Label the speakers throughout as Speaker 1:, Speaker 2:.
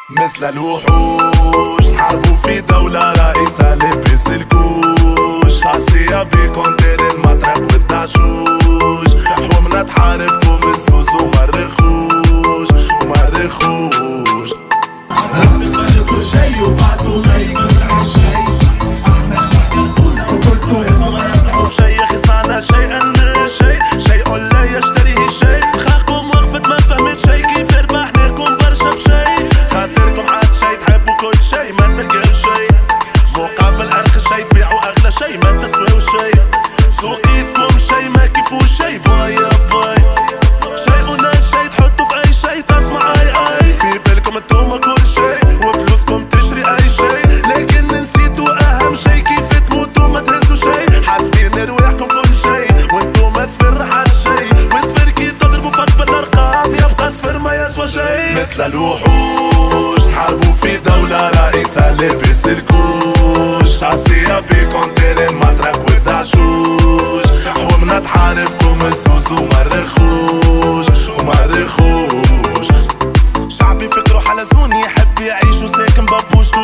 Speaker 1: مثل الوحوش حاربوا في دولة رئيسها لبس الكوش، عصية بكونتين المطرق والدعشوش، حومنا تحاربكم الزوز ومرخوش ومرخوش.
Speaker 2: ربي قلبوا شي وبعدو ما يبلع شي، احنا اللي حكيتونا وقلتوا انتو ما يصلحوا شي، يا اخي صنعنا شيئا شيء لا يشتريه شيء، خاقكم وقفت ما فهمت شي، كيف ربحنا لكم برشا بشي، خاطركم عاد شي تحبوا كل شي ما تلقاو شي، مقابل ارخص شي تبيعوا اغلى شي ما تسويو شي، سوقيتكم شي ما كيفوش شي، باي يا باي شي وناس شي تحطوا في اي شي تسمع اي في بالكم انتوما كل شي وفلوسكم تشري اي شي، لكن نسيتوا اهم شي كيف تموتوا ما تهزوا شي، حاسبين رواحكم كل شي وانتوما صفر حد شي، وصفر كي تضربوا فك بالارقام يبقى صفر ما يسوى شي.
Speaker 1: مثل الوحوش تحاربوا في دولة رئيسها لبس الكوش، عصية بكونتين المطرق والدعشوش، حومنا تحاربكم الزوز ومرخوش ومرخوش. شعبي فكرو حلزوني يحب يعيش وساكن ببوشتو،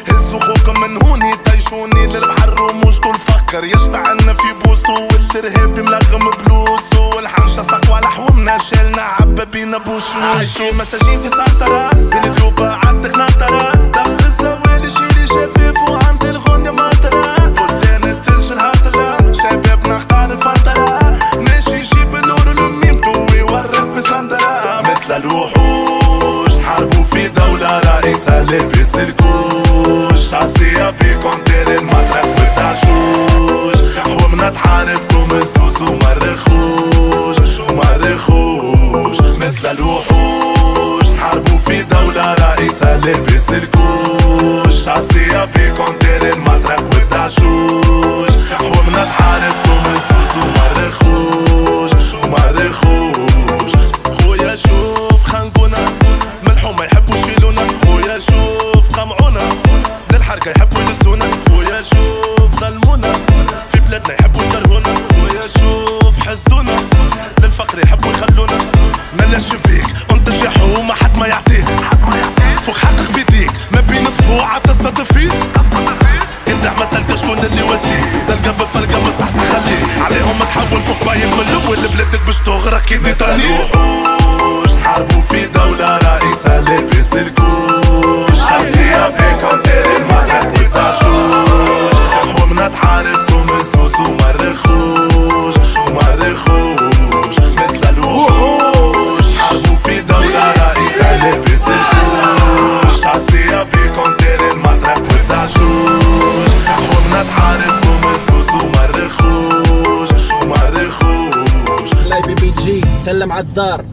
Speaker 1: هزوا خوكم من هوني طيشوني للبحر وموجتو، الفقر يشتعلنا في بوستو والارهاب ملغم بلوزتو، والحنشة سقوى لحومنا شالنا عبا بينا بوشوشو، عايشين مساجين في سنترا بين قلوبها عندك نطرة، دغز الزوالي شيلي شفاف وعند الغنية مطرة، بلدان الثلج الهطلة شبابنا اختار الفنطرة، ماشي يجيب النور لميمتو ويورث بسندرة. مثل الوحوش تحاربوا في دولة رئيسها لبس الكوش، عصية بكونتين المطرق والدعشوش، حومنا تحاربكم الزوز ومرخوش ومرخوش. مثل الوحوش تحاربوا في دولة رئيسها لبس الكوش، عصية بكونتين المطرق والدعشوش، حومنا تحاربكم الزوز ومرخوش ومرخوش.
Speaker 2: خويا شوف خنقونا ملحوم ما يحبوا يشيلونا، خويا شوف خمعونا للحركة يحبوا يدسونا، خويا شوف ظلمونا في بلادنا يحبوا يكرهونا، خويا شوف حسدونا للفقر يحبوا يخلونا، ملا الشبيك انت جحو وما حد ما يعطيك، فوق حقك بيديك ما بين ضفوع تستضيف فيك، انت ما تلقى شكون اللي واسيك، زلقة بفلقة مصحصح خليك عليهم تحول فوق باين من الاول بلادك باش تغرق كي تاني.
Speaker 1: الوحوش تحاربوا في دولة رئيسها لبس الكوش، عصية بكونتين المطرق والدعشوش، حومنا تحاربكم الزوز ومرخوش ومرخوش. مثل الوحوش تحاربوا في دولة رئيسها لبس الكوش، عصية بكونتين المطرق والدعشوش، حومنا تحاربكم الزوز ومرخوش ومرخوش.
Speaker 3: لايف بي جي سلم عالدار.